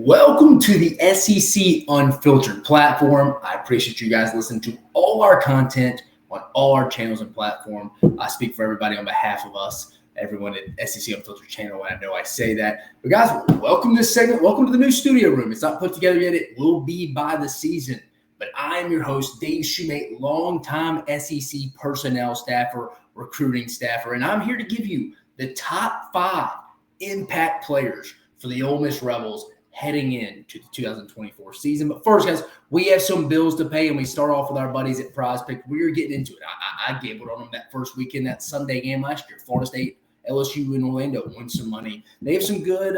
Welcome to the SEC Unfiltered platform. I appreciate you guys listening to all our content on all our channels and platform. I speak for everybody on behalf of us, everyone at SEC Unfiltered channel, and I know I say that. But guys, welcome to this segment. Welcome to the new studio room. It's not put together yet. It will be by the season. But I am your host, Dave Shumate, longtime SEC personnel staffer, recruiting staffer, and I'm here to give you the top 5 impact players for the Ole Miss Rebels heading into the 2024 season. But first, guys, we have some bills to pay, and we start off with our buddies at Prize Pick. We're getting into it. I gambled on them that first weekend, that Sunday game last year. Florida State, LSU in Orlando won some money. They have some good,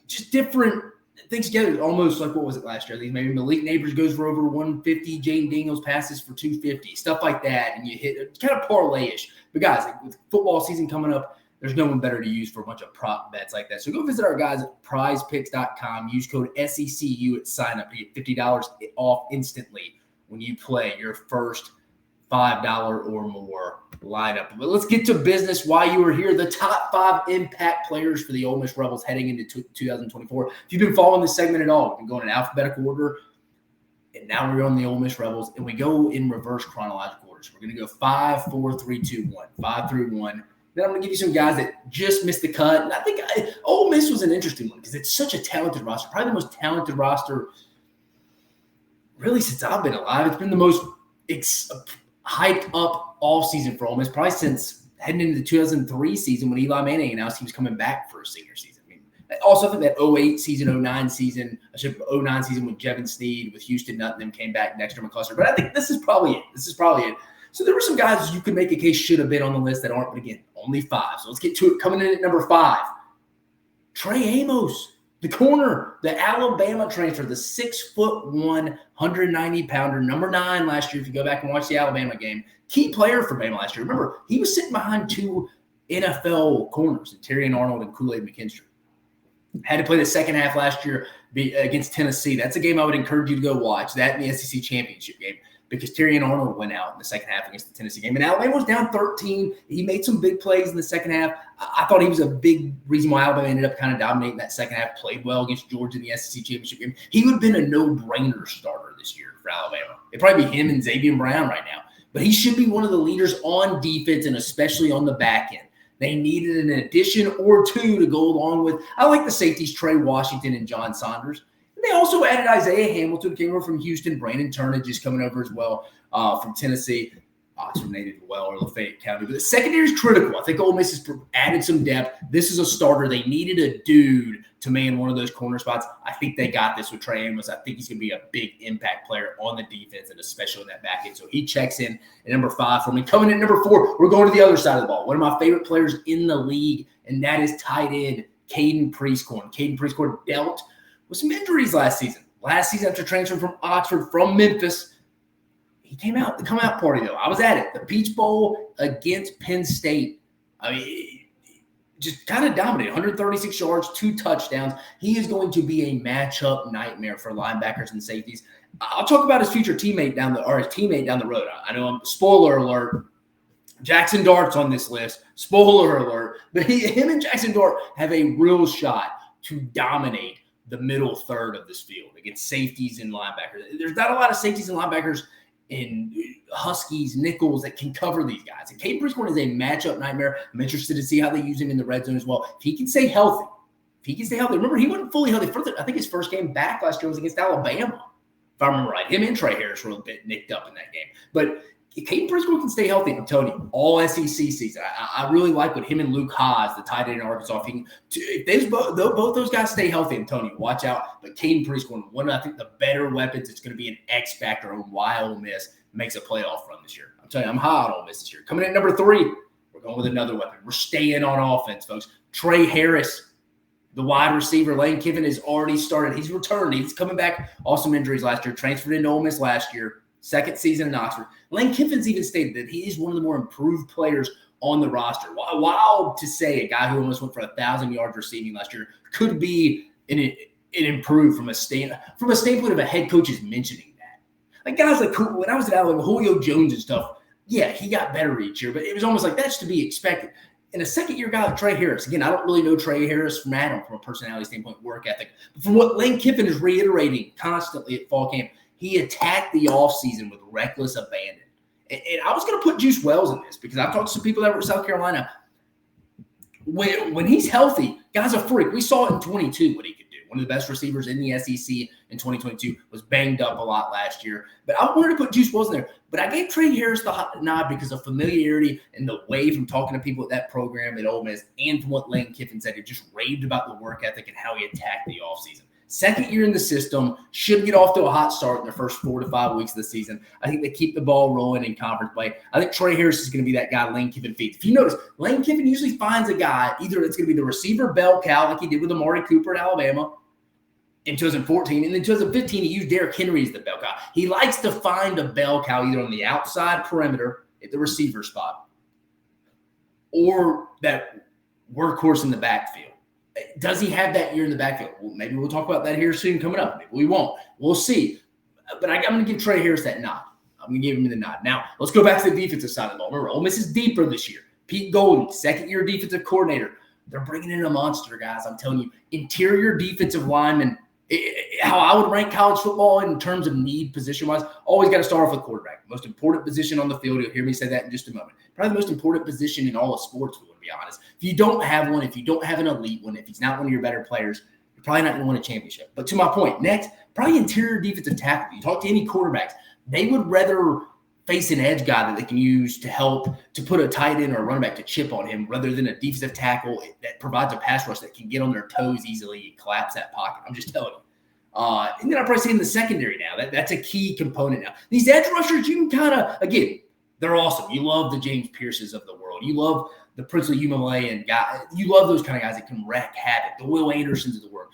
just different things together. Almost like, what was it last year? Maybe Malik Neighbors goes for over 150. Jane Daniels passes for 250. Stuff like that, and you hit it, kind of parlay-ish. But guys, with football season coming up, there's no one better to use for a bunch of prop bets like that. So go visit our guys at prizepicks.com. Use code SECU at sign up. You get $50 off instantly when you play your first $5 or more lineup. But let's get to business while you are here. The top 5 impact players for the Ole Miss Rebels heading into 2024. If you've been following this segment at all, we've been going in alphabetical order. And now we're on the Ole Miss Rebels, and we go in reverse chronological order. So we're going to go 5, 4, 3, 2, 1. 5 through 1. Then I'm going to give you some guys that just missed the cut. And I think Ole Miss was an interesting one because it's such a talented roster. Probably the most talented roster really since I've been alive. It's been the most hyped up all season for Ole Miss, probably since heading into the 2003 season when Eli Manning announced he was coming back for a senior season. I mean, also, I think that 08 season, 09 season, 09 season with Jevin Sneed, with Houston Nutt, and them came back, Dexter McCluster. But I think this is probably it. So there were some guys you could make a case should have been on the list that aren't, but again, only 5. So let's get to it. Coming in at number 5, Trey Amos, the corner, the Alabama transfer, the 6'1", 190-pounder, number 9 last year. If you go back and watch the Alabama game, key player for Bama last year. Remember, he was sitting behind 2 NFL corners, Terrion Arnold and Kool-Aid McKinstry. Had to play the second half last year against Tennessee. That's a game I would encourage you to go watch, that in the SEC championship game, because Terrion Arnold went out in the second half against the Tennessee game. And Alabama was down 13. He made some big plays in the second half. I thought he was a big reason why Alabama ended up kind of dominating that second half, played well against Georgia in the SEC championship game. He would have been a no-brainer starter this year for Alabama. It'd probably be him and Xavier Brown right now. But he should be one of the leaders on defense and especially on the back end. They needed an addition or 2 to go along with, I like the safeties, Trey Washington and John Saunders. They also added Isaiah Hamilton, came over from Houston. Brandon Turnage is coming over as well from Tennessee. Oxford native as well, or Lafayette County. But the secondary is critical. I think Ole Miss has added some depth. This is a starter. They needed a dude to man one of those corner spots. I think they got this with Trey Amos. I think he's going to be a big impact player on the defense and especially in that back end. So he checks in at number 5 for me. Coming in at number 4, we're going to the other side of the ball. One of my favorite players in the league, and that is tight end Caden Prieskorn. Caden Prieskorn dealt with some injuries last season. Last season, after transferring from Oxford, from Memphis, he came out, the come-out party, though. I was at it. The Peach Bowl against Penn State. I mean, just kind of dominated. 136 yards, 2 touchdowns. He is going to be a matchup nightmare for linebackers and safeties. I'll talk about his future teammate down the road. I know spoiler alert, Jackson Dart's on this list. Spoiler alert. But him and Jackson Dart have a real shot to dominate the middle third of this field against safeties and linebackers. There's not a lot of safeties and linebackers in Huskies, nickels that can cover these guys. And Caden Prieskorn is a matchup nightmare. I'm interested to see how they use him in the red zone as well. If he can stay healthy, remember, he wasn't fully healthy. I think his first game back last year was against Alabama, if I remember right. Him and Trey Harris were a bit nicked up in that game. But if Caden Prieskorn can stay healthy, I'm telling you, all SEC season. I really like what him and Luke Haas, the tight end in Arkansas, if both those guys stay healthy, I'm telling you, watch out. But Caden Prieskorn, one of, I think, the better weapons. It's going to be an X factor on why Ole Miss makes a playoff run this year. I'm telling you, I'm high on Ole Miss this year. Coming in at number 3, we're going with another weapon. We're staying on offense, folks. Trey Harris, the wide receiver. Lane Kiffin has already started. He's returned. He's coming back off some injuries last year. Transferred into Ole Miss last year. Second season in Oxford. Lane Kiffin's even stated that he is one of the more improved players on the roster. Wild to say a guy who almost went for 1,000 yards receiving last year could be an improved from a standpoint of a head coach is mentioning that. Like guys like when I was at Alabama, Julio Jones and stuff, yeah, he got better each year, but it was almost like that's to be expected. And a second-year guy like Trey Harris, again, I don't really know Trey Harris from Adam from a personality standpoint, work ethic. But from what Lane Kiffin is reiterating constantly at fall camp, he attacked the offseason with reckless abandon. And I was going to put Juice Wells in this because I've talked to some people that were in South Carolina. When he's healthy, guy's a freak. We saw it in 22 what he could do. One of the best receivers in the SEC in 2022, was banged up a lot last year. But I wanted to put Juice Wells in there. But I gave Trey Harris the hot nod because of familiarity and the way from talking to people at that program at Ole Miss and from what Lane Kiffin said. He just raved about the work ethic and how he attacked the offseason. Second year in the system, should get off to a hot start in the first 4 to 5 weeks of the season. I think they keep the ball rolling in conference play. I think Trey Harris is going to be that guy Lane Kiffin feeds. If you notice, Lane Kiffin usually finds a guy, either it's going to be the receiver bell cow like he did with Amari Cooper at Alabama in 2014, and in 2015 he used Derrick Henry as the bell cow. He likes to find a bell cow either on the outside perimeter at the receiver spot or that workhorse in the backfield. Does he have that year in the backfield? Well, maybe we'll talk about that here soon coming up. Maybe we won't. We'll see. But I'm going to give Trey Harris that nod. I'm going to give him the nod. Now, let's go back to the defensive side of the ball. Remember, Ole Miss is deeper this year. Pete Golding, second-year defensive coordinator. They're bringing in a monster, guys. I'm telling you, interior defensive lineman, how I would rank college football in terms of need position-wise, always got to start off with quarterback. Most important position on the field. You'll hear me say that in just a moment. Probably the most important position in all of sports, to be honest. If you don't have one, if you don't have an elite one, if he's not one of your better players, you're probably not going to win a championship. But to my point, next, probably interior defensive tackle. You talk to any quarterbacks, they would rather face an edge guy that they can use to help to put a tight end or a running back to chip on him rather than a defensive tackle that provides a pass rush that can get on their toes easily and collapse that pocket. I'm just telling you. And then I'd probably say in the secondary now, that's a key component now. These edge rushers, you can kind of, again, they're awesome. You love the James Pierces of the world. You love the Princely Umalayan guy. You love those kind of guys that can wreak havoc, the Will Andersons of the world.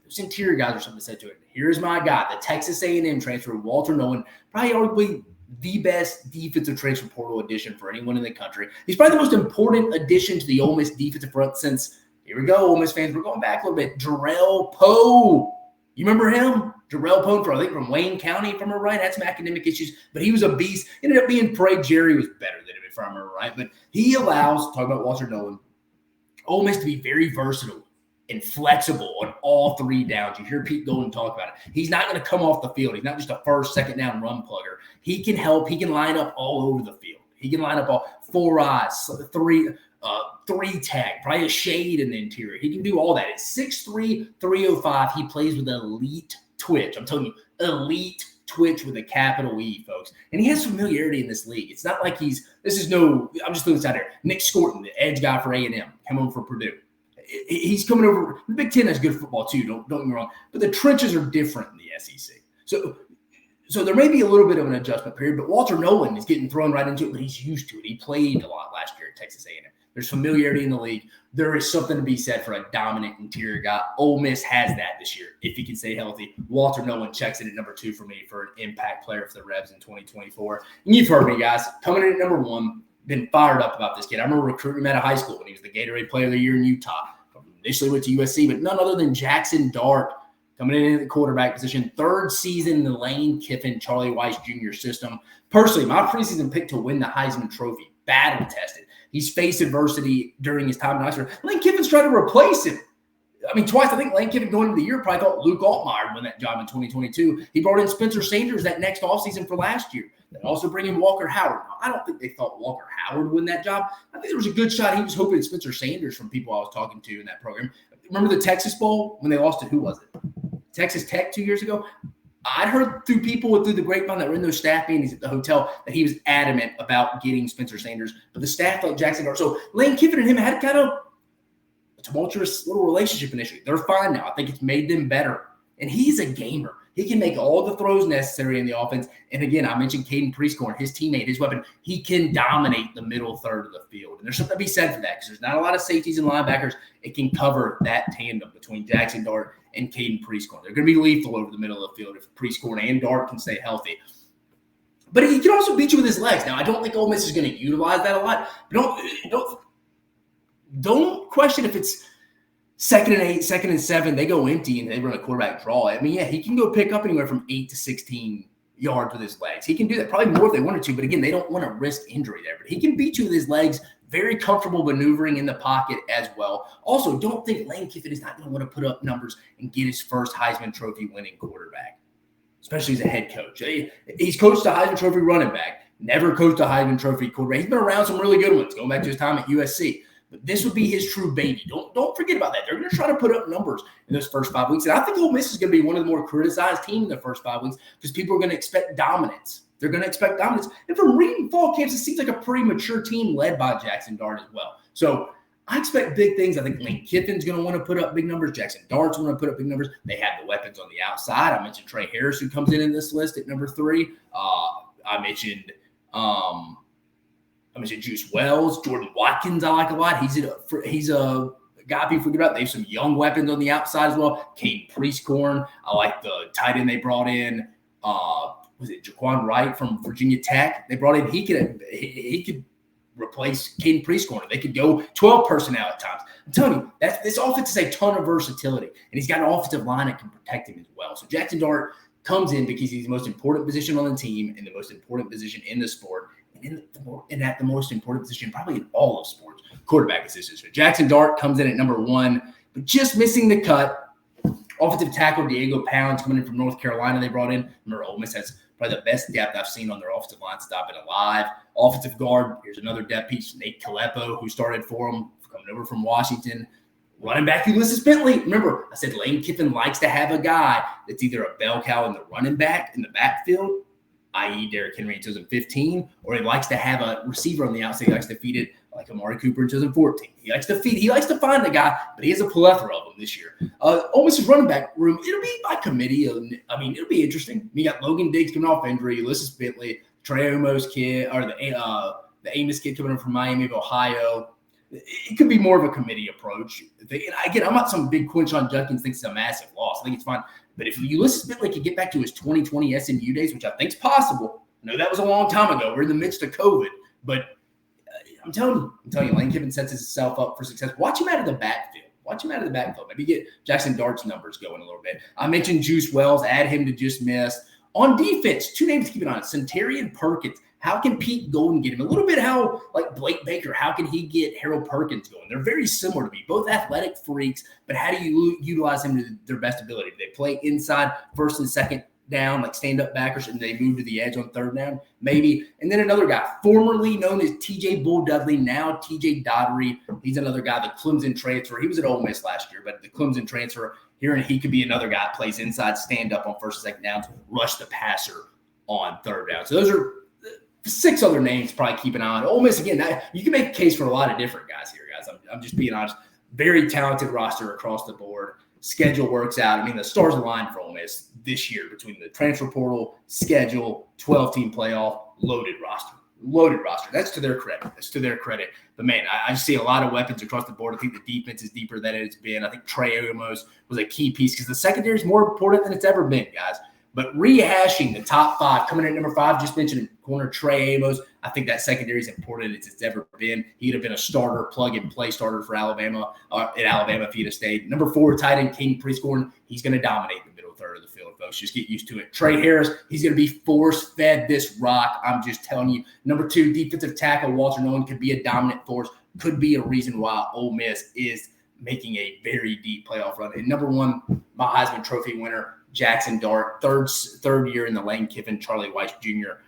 Those interior guys are something to say to it. Here's my guy, the Texas A&M transfer, Walter Nolan, probably arguably the best defensive transfer portal addition for anyone in the country. He's probably the most important addition to the Ole Miss defensive front since, here we go, Ole Miss fans, we're going back a little bit, Jarrell Poe. You remember him? Jarrell Poe, I think from Wayne County, if I remember right. Had some academic issues, but he was a beast. Ended up being Prey. Jerry was better than him, if I remember right. But he allows, talk about Walter Nolan, Ole Miss to be very versatile and flexible on all three downs. You hear Pete Golden talk about it. He's not going to come off the field. He's not just a first, second down run plugger. He can help. He can line up all over the field. He can line up all four eyes, three tag, probably a shade in the interior. He can do all that. At 6'3", 305, he plays with elite twitch. I'm telling you, elite twitch with a capital E, folks. And he has familiarity in this league. It's not like I'm just throwing this out here. Nick Scorton, the edge guy for A&M, come over for Purdue. He's coming over. The Big Ten has good football too, don't get me wrong. But the trenches are different in the SEC. So there may be a little bit of an adjustment period, but Walter Nolan is getting thrown right into it, but he's used to it. He played a lot last year at Texas A&M. There's familiarity in the league. There is something to be said for a dominant interior guy. Ole Miss has that this year, if he can stay healthy. Walter Nolan checks in at number 2 for me for an impact player for the Rebs in 2024. And you've heard me, guys. Coming in at number 1, been fired up about this kid. I remember recruiting him out of high school when he was the Gatorade Player of the Year in Utah. Initially went to USC, but none other than Jackson Dart coming in at the quarterback position. 3rd season in the Lane Kiffin, Charlie Weiss Jr. system. Personally, my preseason pick to win the Heisman Trophy. Battle tested. He's faced adversity during his time in Oxford. Lane Kiffin's tried to replace him. I mean, twice. I think Lane Kiffin going into the year probably thought Luke Altmaier would win that job in 2022. He brought in Spencer Sanders that next offseason for last year. They also bring in Walker Howard. Now, I don't think they thought Walker Howard would win that job. I think there was a good shot. He was hoping Spencer Sanders from people I was talking to in that program. Remember the Texas Bowl when they lost to, who was it? Texas Tech 2 years ago? I'd heard through people through the grapevine that were in those staff meetings at the hotel that he was adamant about getting Spencer Sanders, but the staff like Jackson Dart. So Lane Kiffin and him had kind of a tumultuous little relationship initially. They're fine now. I think it's made them better. And he's a gamer. He can make all the throws necessary in the offense. And again, I mentioned Caden Prieskorn, his teammate, his weapon. He can dominate the middle third of the field. And there's something to be said for that because there's not a lot of safeties and linebackers. It can cover that tandem between Jackson Dart and Caden Prieskorn. They're going to be lethal over the middle of the field if Prieskorn and Dart can stay healthy. But he can also beat you with his legs. Now, I don't think Ole Miss is going to utilize that a lot. But don't question if it's 2nd and 8, 2nd and 7, they go empty and they run a quarterback draw. I mean, yeah, he can go pick up anywhere from 8 to 16 yards with his legs. He can do that probably more if they wanted to, but again, they don't want to risk injury there. But he can beat you with his legs, very comfortable maneuvering in the pocket as well. Also, don't think Lane Kiffin is not going to want to put up numbers and get his first Heisman Trophy winning quarterback, especially as a head coach. He's coached a Heisman Trophy running back, never coached a Heisman Trophy quarterback. He's been around some really good ones, going back to his time at USC. But this would be his true baby. Don't forget about that. They're going to try to put up numbers in those first 5 weeks. And I think Ole Miss is going to be one of the more criticized teams in the first 5 weeks because people are going to expect dominance. They're going to expect dominance. And from reading fall camps, it seems like a pretty mature team led by Jackson Dart as well. So I expect big things. I think Lane Kiffin's going to want to put up big numbers. Jackson Dart's going to put up big numbers. They have the weapons on the outside. I mentioned Trey Harris, who comes in this list at number 3. I mentioned Juice Wells, Jordan Watkins. I like a lot. He's a guy people forget about. They have some young weapons on the outside as well. Caden Priestcorn. I like the tight end they brought in. Was it Jaquan Wright from Virginia Tech? They brought in. He could replace Caden Priestcorn. They could go 12 personnel at times. I'm telling you, this offense is a ton of versatility, and he's got an offensive line that can protect him as well. So Jackson Dart comes in because he's the most important position on the team and the most important position in the sport. And at the most important position, probably in all of sports, quarterback position. So Jackson Dart comes in at number 1, but just missing the cut. Offensive tackle Diego Pounds coming in from North Carolina. They brought in. Remember, Ole Miss has probably the best depth I've seen on their offensive line since I've been alive. Offensive guard, here's another depth piece, Nate Kalepo, who started for them, coming over from Washington. Running back Ulysses Bentley. Remember, I said Lane Kiffin likes to have a guy that's either a bell cow in the running back in the backfield, i.e. Derrick Henry in 2015, or he likes to have a receiver on the outside. He likes to feed it like Amari Cooper in 2014. He likes to find a guy, but he has a plethora of them this year. Ole Miss's running back room, it'll be by committee. It'll be interesting. You got Logan Diggs coming off injury, Ulysses Bentley, Trey Omo's kid, or the Amos kid coming in from Miami of Ohio. It could be more of a committee approach. Again, I'm not some big Quinshon Judkins thinks it's a massive loss. I think it's fine. But if Ulysses Bentley could get back to his 2020 SMU days, which I think is possible, I know that was a long time ago. We're in the midst of COVID. But I'm telling you, Lane Kiffin sets himself up for success. Watch him out of the backfield. Maybe get Jackson Dart's numbers going a little bit. I mentioned Juice Wells. Add him to just miss. On defense, 2 names to keep an eye on. Centurion Perkins. How can Pete Golden get him? A little bit how, like Blake Baker, how can he get Harold Perkins going? They're very similar to me, both athletic freaks, but how do you utilize them to their best ability? Do they play inside first and second down, like stand-up backers, and they move to the edge on third down? Maybe. And then another guy, formerly known as T.J. Bull Dudley, now T.J. Daugherty. He's another guy, the Clemson transfer. He was at Ole Miss last year, but the Clemson transfer here, and he could be another guy that plays inside, stand up on first and second downs, rush the passer on third down. So those are 6 other names to probably keep an eye on. Ole Miss, again, you can make a case for a lot of different guys here, guys. I'm just being honest. Very talented roster across the board. Schedule works out. I mean, the stars aligned for Ole Miss this year between the transfer portal, schedule, 12-team playoff, loaded roster. That's to their credit. But, man, I just see a lot of weapons across the board. I think the defense is deeper than it's been. I think Trey Omo's was a key piece because the secondary is more important than it's ever been, guys. But rehashing the top 5, coming in at number 5, just mentioned corner Trey Amos. I think that secondary is important as it's ever been. He'd have been a starter, plug-and-play starter for Alabama, at Alabama if he'd have stayed. Number 4, tight end Caden Priestcorn. He's going to dominate the middle third of the field, folks. Just get used to it. Trey Harris, he's going to be force-fed this rock. I'm just telling you. Number 2, defensive tackle Walter Nolan could be a dominant force, could be a reason why Ole Miss is making a very deep playoff run. And number 1, my Heisman Trophy winner, Jackson Dart, third year in the Lane Kiffin, Charlie Weiss Jr.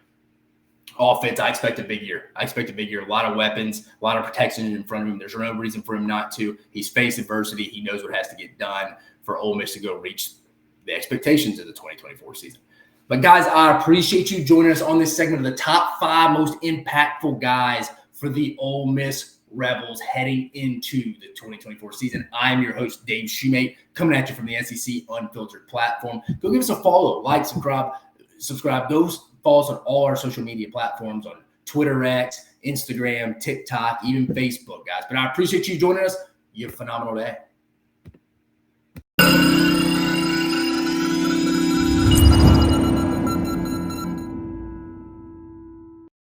offense. I expect a big year. A lot of weapons, a lot of protection in front of him. There's no reason for him not to. He's faced adversity. He knows what has to get done for Ole Miss to go reach the expectations of the 2024 season. But, guys, I appreciate you joining us on this segment of the top 5 most impactful guys for the Ole Miss Rebels heading into the 2024 season. I'm your host, Dave Shumate, coming at you from the SEC Unfiltered platform. Go give us a follow, like, subscribe. Go follow us on all our social media platforms on Twitter, X, Instagram, TikTok, even Facebook, guys. But I appreciate you joining us. You have a phenomenal day.